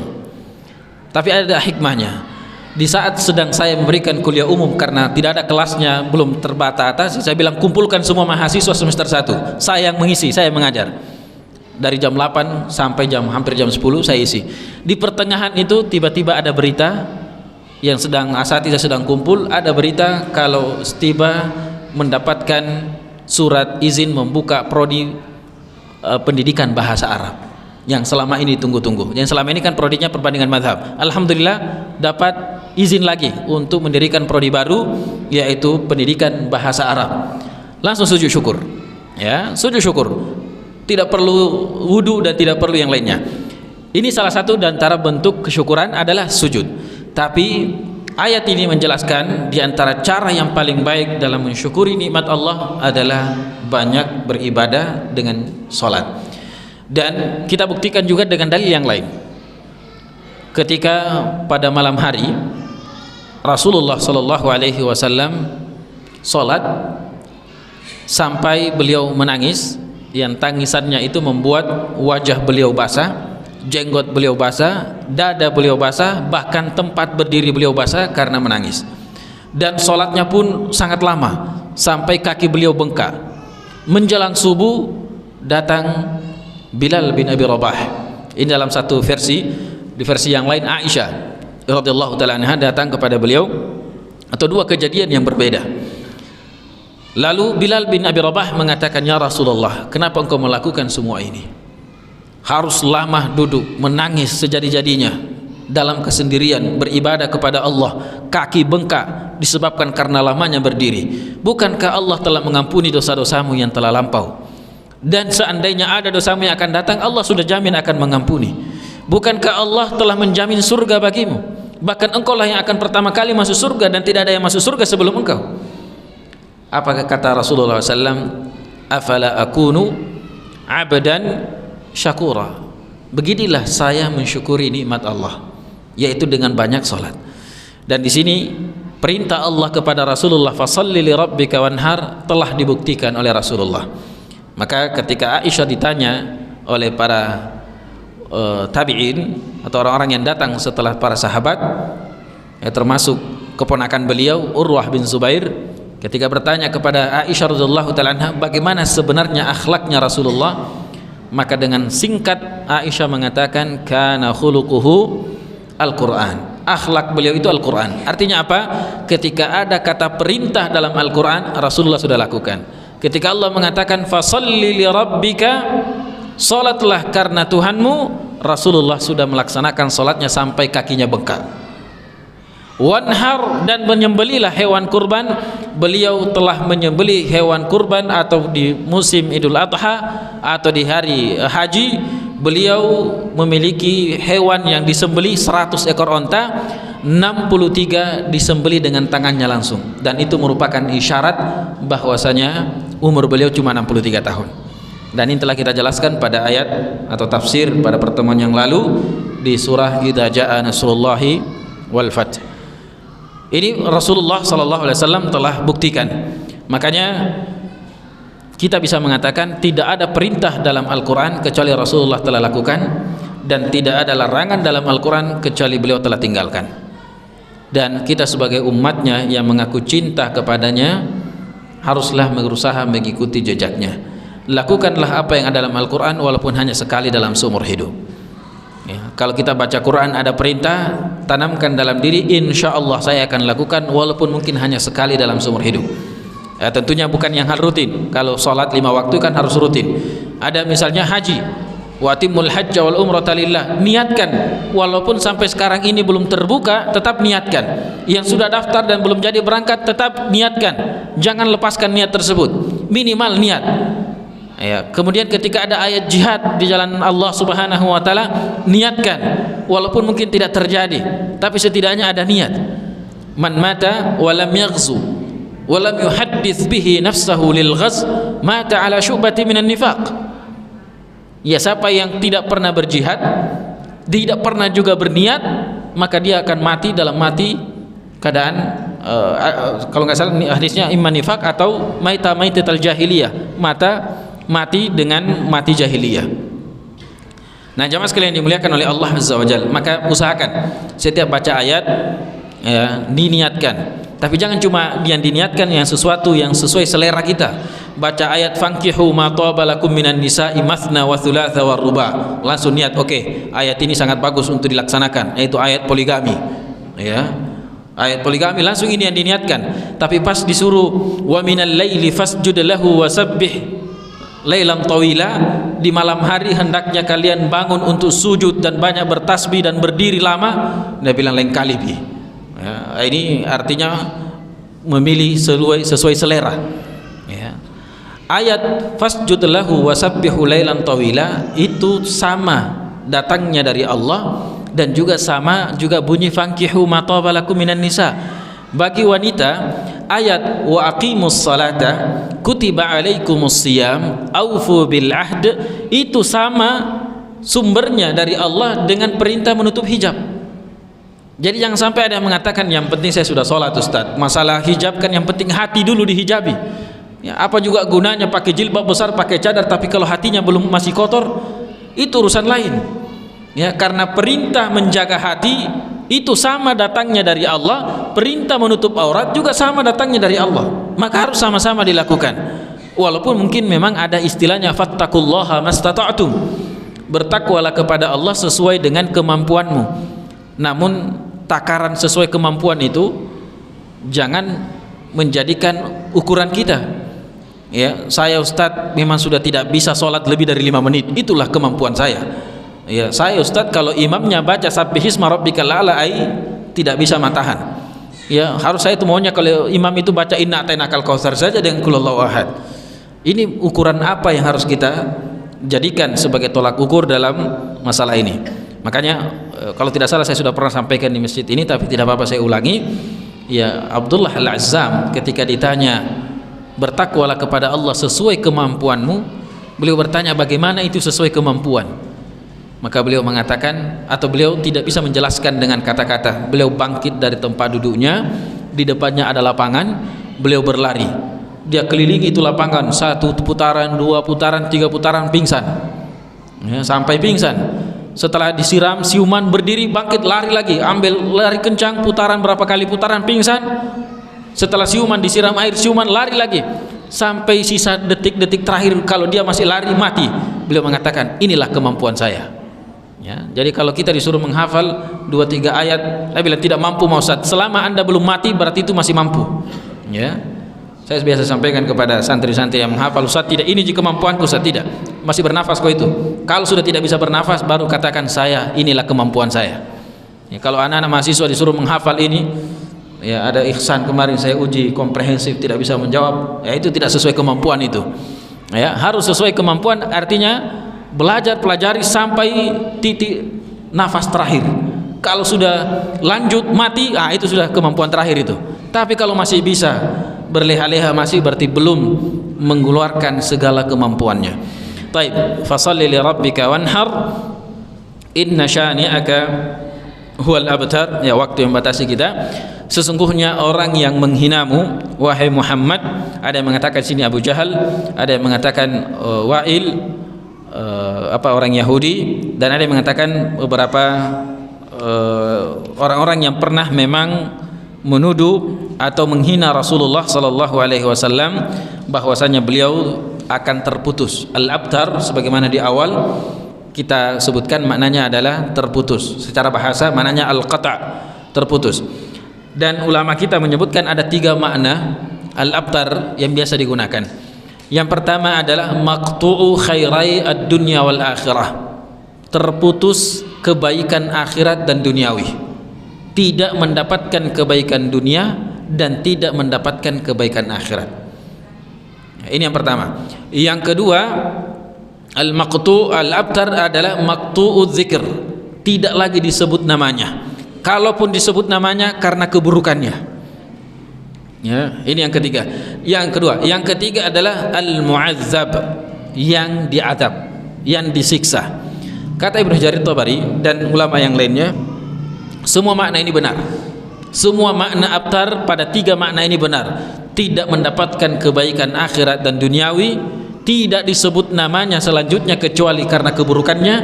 Tapi ada hikmahnya. Di saat sedang saya memberikan kuliah umum karena tidak ada kelasnya, belum terbata-bata, saya bilang kumpulkan semua mahasiswa semester 1. Saya yang mengisi, saya yang mengajar. Dari jam 8 sampai hampir jam 10 saya isi. Di pertengahan itu tiba-tiba ada berita yang asatidzah sedang kumpul, ada berita kalau Stiba mendapatkan surat izin membuka prodi pendidikan bahasa Arab yang selama ini tunggu-tunggu. Yang selama ini kan prodinya perbandingan mazhab. Alhamdulillah dapat izin lagi untuk mendirikan prodi baru yaitu pendidikan bahasa Arab. Langsung sujud syukur. Ya, sujud syukur. Tidak perlu wudu dan tidak perlu yang lainnya. Ini salah satu dan antara bentuk kesyukuran adalah sujud. Tapi ayat ini menjelaskan di antara cara yang paling baik dalam mensyukuri nikmat Allah adalah banyak beribadah dengan salat. Dan kita buktikan juga dengan dalil yang lain. Ketika pada malam hari Rasulullah SAW salat sampai beliau menangis, yang tangisannya itu membuat wajah beliau basah, jenggot beliau basah, dada beliau basah, bahkan tempat berdiri beliau basah karena menangis. Dan sholatnya pun sangat lama sampai kaki beliau bengkak. Menjelang subuh datang Bilal bin Abi Rabah. Ini dalam satu versi. Di versi yang lain Aisyah radhiyallahu taala anha datang kepada beliau, atau dua kejadian yang berbeda. Lalu Bilal bin Abi Rabah mengatakan, ya Rasulullah, kenapa engkau melakukan semua ini? Harus lama duduk menangis sejadi-jadinya dalam kesendirian beribadah kepada Allah, kaki bengkak disebabkan karena lamanya berdiri. Bukankah Allah telah mengampuni dosa-dosamu yang telah lampau? Dan seandainya ada dosamu yang akan datang, Allah sudah jamin akan mengampuni. Bukankah Allah telah menjamin surga bagimu? Bahkan engkau lah yang akan pertama kali masuk surga dan tidak ada yang masuk surga sebelum engkau. Apa kata Rasulullah SAW? Afala akunu abdan syakura. Beginilah saya mensyukuri nikmat Allah, yaitu dengan banyak salat. Dan di sini perintah Allah kepada Rasulullah, fasalli li rabbika wanhar, telah dibuktikan oleh Rasulullah. Maka ketika Aisyah ditanya oleh para tabi'in atau orang-orang yang datang setelah para sahabat, termasuk keponakan beliau Urwah bin Zubair, ketika bertanya kepada Aisyah radhiyallahu taala anha bagaimana sebenarnya akhlaknya Rasulullah, maka dengan singkat Aisyah mengatakan kana khuluquhu Al-Quran, akhlak beliau itu Al-Quran. Artinya apa? Ketika ada kata perintah dalam Al-Quran, Rasulullah sudah lakukan. Ketika Allah mengatakan fasalli li rabbika, salatlah karena Tuhanmu, Rasulullah sudah melaksanakan salatnya sampai kakinya bengkak. Wanhar, dan menyembelilah hewan kurban, beliau telah menyembelih hewan kurban atau di musim Idul Adha atau di hari haji, beliau memiliki hewan yang disembelih 100 ekor onta, 63 disembelih dengan tangannya langsung, dan itu merupakan isyarat bahwasanya umur beliau cuma 63 tahun. Dan ini telah kita jelaskan pada ayat atau tafsir pada pertemuan yang lalu di surah Idza Jaa Nasrullahi wal Fath. Ini Rasulullah sallallahu alaihi wasallam telah buktikan. Makanya kita bisa mengatakan tidak ada perintah dalam Al-Quran kecuali Rasulullah telah lakukan, dan tidak ada larangan dalam Al-Quran kecuali beliau telah tinggalkan. Dan kita sebagai umatnya yang mengaku cinta kepadanya haruslah berusaha mengikuti jejaknya. Lakukanlah apa yang ada dalam Al-Quran walaupun hanya sekali dalam seumur hidup. Ya, kalau kita baca Quran ada perintah, tanamkan dalam diri, insya Allah saya akan lakukan walaupun mungkin hanya sekali dalam seumur hidup. Ya, tentunya bukan yang hal rutin. Kalau sholat 5 waktu kan harus rutin. Ada misalnya haji, wa atimul hajja wal umrata lillah, niatkan walaupun sampai sekarang ini belum terbuka, tetap niatkan. Yang sudah daftar dan belum jadi berangkat, tetap niatkan, jangan lepaskan niat tersebut, minimal niat. Ya, kemudian ketika ada ayat jihad di jalan Allah Subhanahu wa taala, niatkan walaupun mungkin tidak terjadi, tapi setidaknya ada niat. Man mata wa lam yaghzu wa lam yuhaddits bihi nafsahu lil ghaz mata ala syu'bati minan nifaq. Ya, siapa yang tidak pernah berjihad, tidak pernah juga berniat, maka dia akan mati dalam keadaan kalau nggak salah hadisnya imma nifaq atau maitatal jahiliyah, mati dengan mati jahiliyah. Nah, jamaah sekalian dimuliakan oleh Allah Azza wa Jalla, maka usahakan setiap baca ayat ya, diniatkan. Tapi jangan cuma yang diniatkan yang sesuatu yang sesuai selera kita. Baca ayat fankihu ma taba lakum minan nisa'i mathna wa thulatha wa ruba', langsung niat, oke, ayat ini sangat bagus untuk dilaksanakan, yaitu ayat poligami. Ya, ayat poligami, langsung ini yang diniatkan. Tapi pas disuruh wa minal laili fasjud lahu wasabbih lailan tawila, di malam hari hendaknya kalian bangun untuk sujud dan banyak bertasbih dan berdiri lama, dia bilang lain kali bi. Ya, ini artinya memilih sesuai selera. Ya. Ayat fasjud lahu wasabbihu lailan tawila itu sama datangnya dari Allah, dan juga sama juga bunyi fankihu ma taba lakum minan nisa. Bagi wanita, ayat wa aqimus salata kutiba alaikumus siyam aufu bil ahd itu sama sumbernya dari Allah dengan perintah menutup hijab. Jadi jangan sampai ada yang mengatakan yang penting saya sudah sholat Ustaz, masalah hijab kan yang penting hati dulu dihijabi. Ya, apa juga gunanya pakai jilbab besar, pakai cadar, tapi kalau hatinya belum masih kotor, itu urusan lain. Ya, karena perintah menjaga hati itu sama datangnya dari Allah, perintah menutup aurat juga sama datangnya dari Allah, maka harus sama-sama dilakukan. Walaupun mungkin memang ada istilahnya fattaqullaha mastata'tum, bertakwalah kepada Allah sesuai dengan kemampuanmu. Namun takaran sesuai kemampuan itu jangan menjadikan ukuran kita. Ya, saya Ustadz memang sudah tidak bisa sholat lebih dari 5 menit, itulah kemampuan saya. Ya, saya Ustadz kalau imamnya baca sabbihisma rabbikal a'la tidak bisa matahan. Ya, harus saya itu maunya kalau imam itu baca inna atainakal kautsar saja dengan qul huwallahu ahad. Ini ukuran apa yang harus kita jadikan sebagai tolak ukur dalam masalah ini. Makanya kalau tidak salah saya sudah pernah sampaikan di masjid ini, tapi tidak apa-apa saya ulangi. Ya, Abdullah Al-Azzam ketika ditanya bertakwalah kepada Allah sesuai kemampuanmu, beliau bertanya bagaimana itu sesuai kemampuan. Maka beliau mengatakan, atau beliau tidak bisa menjelaskan dengan kata-kata. Beliau bangkit dari tempat duduknya, di depannya ada lapangan, beliau berlari. Dia kelilingi itu lapangan 1 putaran, 2 putaran, 3 putaran, pingsan. Ya, sampai pingsan. setelah disiram siuman, berdiri, bangkit, lari lagi, lari kencang, putaran berapa kali putaran, pingsan. Setelah siuman, disiram air, siuman, lari lagi sampai sisa detik-detik terakhir. Kalau dia masih lari, mati. Beliau mengatakan, inilah kemampuan saya. Ya, jadi kalau kita disuruh menghafal 2-3 ayat, saya bilang tidak mampu Ustaz. Selama Anda belum mati berarti itu masih mampu. Ya. Saya biasa sampaikan kepada santri-santri yang menghafal, Ustaz, tidak ini kemampuanku. Ustaz, tidak. Masih bernafas kok itu. Kalau sudah tidak bisa bernafas baru katakan saya, inilah kemampuan saya. Ya, kalau anak-anak mahasiswa disuruh menghafal ini, ya ada Ihsan kemarin saya uji komprehensif tidak bisa menjawab, ya itu tidak sesuai kemampuan itu. Ya, harus sesuai kemampuan, artinya belajar pelajari sampai titik nafas terakhir. Kalau sudah lanjut mati, itu sudah kemampuan terakhir itu. Tapi kalau masih bisa berleha-leha masih berarti belum mengeluarkan segala kemampuannya. Baik, fashalli li rabbika wanhar inna syani'aka huwal abtar. Ya, waktu yang batasi kita. Sesungguhnya orang yang menghinamu wahai Muhammad, ada yang mengatakan sini Abu Jahal, ada yang mengatakan Wa'il, orang Yahudi, dan ada yang mengatakan beberapa orang-orang yang pernah memang menuduh atau menghina Rasulullah sallallahu alaihi wasallam bahwasanya beliau akan terputus. Al-abtar sebagaimana di awal kita sebutkan maknanya adalah terputus. Secara bahasa maknanya al-qata', terputus. Dan ulama kita menyebutkan ada 3 makna al-abtar yang biasa digunakan. Yang pertama adalah maqtu'u khairai ad-dunya wal akhirah, terputus kebaikan akhirat dan duniawi, tidak mendapatkan kebaikan dunia dan tidak mendapatkan kebaikan akhirat. Ini yang pertama. Yang kedua, al-maqtu' al-abtar adalah maqtu'u dzikr, tidak lagi disebut namanya. Kalaupun disebut namanya karena keburukannya. Ya, ini yang ketiga. Yang kedua, yang ketiga adalah al-mu'azzab, yang diadab, yang disiksa. Kata Ibnu Jarir Tabari dan ulama yang lainnya, semua makna ini benar. Semua makna abtar pada 3 makna ini benar. Tidak mendapatkan kebaikan akhirat dan duniawi, tidak disebut namanya selanjutnya kecuali karena keburukannya,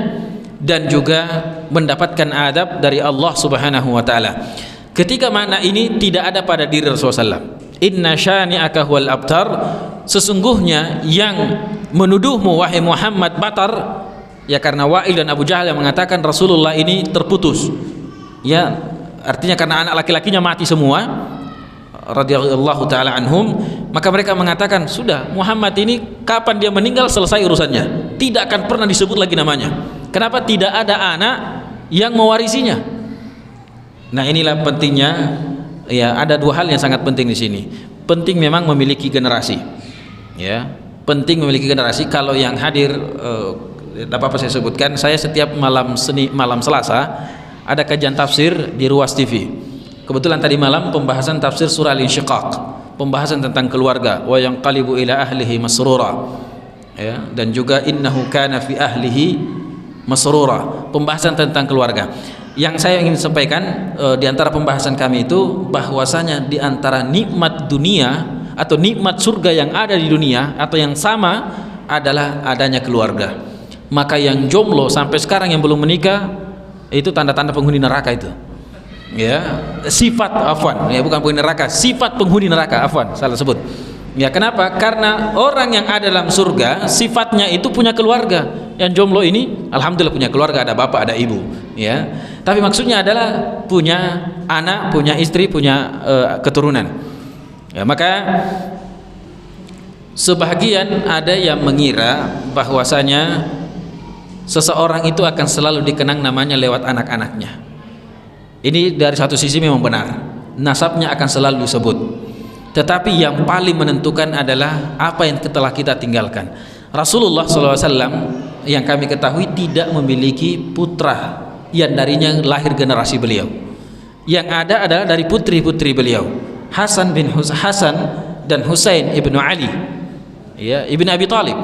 dan juga mendapatkan adab dari Allah Subhanahu wa taala. Ketiga makna ini tidak ada pada diri Rasulullah SAW. Inna syani'aka huwal abtar, sesungguhnya yang menuduhmu wahai Muhammad batar, ya karena Wa'il dan Abu Jahal yang mengatakan Rasulullah ini terputus. Ya, artinya karena anak laki-lakinya mati semua, radhiyallahu taala anhum, maka mereka mengatakan sudah Muhammad ini kapan dia meninggal selesai urusannya, tidak akan pernah disebut lagi namanya. Kenapa? Tidak ada anak yang mewarisinya. Nah, inilah pentingnya, ya ada 2 hal yang sangat penting di sini. Penting memang memiliki generasi, ya penting memiliki generasi. Kalau yang hadir, apa saya sebutkan, saya setiap malam Selasa ada kajian tafsir di Ruas TV. Kebetulan tadi malam pembahasan tafsir surah Al-Insyiqaq, pembahasan tentang keluarga, wa yanqalibu ila ahlihi masrura, ya, dan juga innahu kana fi ahlihi masrura, pembahasan tentang keluarga. Yang saya ingin sampaikan di antara pembahasan kami itu bahwasanya di antara nikmat dunia atau nikmat surga yang ada di dunia atau yang sama adalah adanya keluarga. Maka yang jomblo sampai sekarang yang belum menikah itu tanda-tanda penghuni neraka itu. Ya, sifat afwan, ya bukan penghuni neraka, sifat penghuni neraka, afwan, salah sebut. Ya, kenapa? Karena orang yang ada dalam surga sifatnya itu punya keluarga. Yang jomblo ini alhamdulillah punya keluarga, ada bapak, ada ibu, ya. Tapi maksudnya adalah punya anak, punya istri, punya keturunan. Ya, maka sebahagian ada yang mengira bahwasanya seseorang itu akan selalu dikenang namanya lewat anak-anaknya. Ini dari satu sisi memang benar, nasabnya akan selalu disebut. Tetapi yang paling menentukan adalah apa yang telah kita tinggalkan. Rasulullah SAW yang kami ketahui tidak memiliki putra yang darinya lahir generasi beliau. Yang ada adalah dari putri-putri beliau, Hasan dan Husain ibnu Ali, ya, ibnu Abi Talib.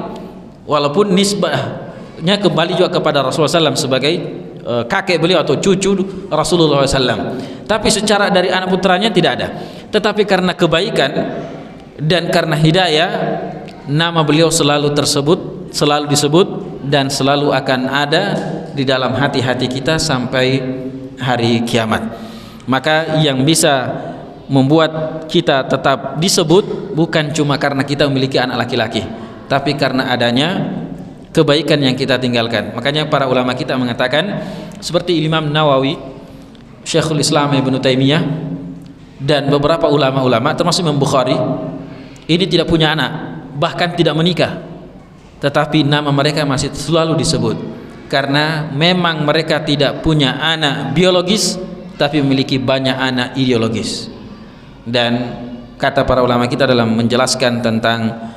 Walaupun nisbahnya kembali juga kepada Rasulullah SAW sebagai kakek beliau atau cucu Rasulullah SAW, tapi secara dari anak putranya tidak ada. Tetapi karena kebaikan dan karena hidayah, nama beliau selalu disebut dan selalu akan ada di dalam hati-hati kita sampai hari kiamat. Maka yang bisa membuat kita tetap disebut bukan cuma karena kita memiliki anak laki-laki, tapi karena adanya kebaikan yang kita tinggalkan. Makanya para ulama kita mengatakan seperti Imam Nawawi, Syekhul Islam Ibnu Taimiyah, dan beberapa ulama-ulama termasuk Imam Bukhari, ini tidak punya anak, bahkan tidak menikah, tetapi nama mereka masih selalu disebut karena memang mereka tidak punya anak biologis tapi memiliki banyak anak ideologis. Dan kata para ulama kita dalam menjelaskan tentang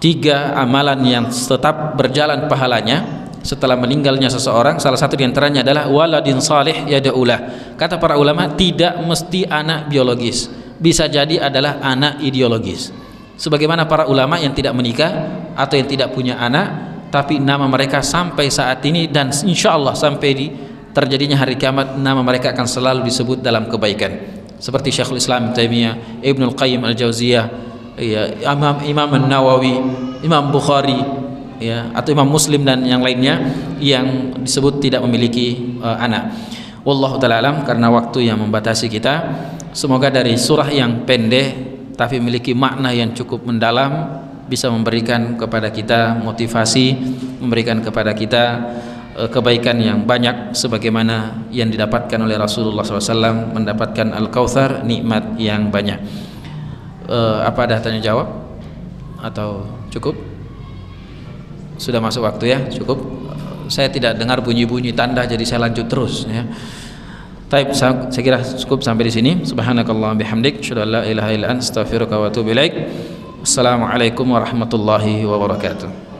3 amalan yang tetap berjalan pahalanya setelah meninggalnya seseorang, salah satu diantaranya adalah waladin salih yad'ulah. Kata para ulama, tidak mesti anak biologis, bisa jadi adalah anak ideologis. Sebagaimana para ulama yang tidak menikah atau yang tidak punya anak, tapi nama mereka sampai saat ini dan insya Allah sampai di terjadinya hari kiamat, nama mereka akan selalu disebut dalam kebaikan. Seperti Syekhul Islam Taimiyah, Ibnul Qayyim Al-Jauziyah, ya, Imam An-Nawawi, Imam Bukhari, ya, atau Imam Muslim dan yang lainnya yang disebut tidak memiliki anak. Wallahu ta'ala alam, karena waktu yang membatasi kita. Semoga dari surah yang pendek tapi memiliki makna yang cukup mendalam bisa memberikan kepada kita motivasi, memberikan kepada kita kebaikan yang banyak sebagaimana yang didapatkan oleh Rasulullah SAW, mendapatkan Al-Kautsar, nikmat yang banyak. Apa ada tanya jawab atau cukup? Sudah masuk waktu ya, cukup. Saya tidak dengar bunyi-bunyi tanda, jadi saya lanjut terus ya. Baik, saya kira cukup sampai di sini. Subhanakallah bihamdik, asyhadu an la ilaha illa anta, astaghfiruka wa atubu ilaik. Assalamualaikum warahmatullahi wabarakatuh.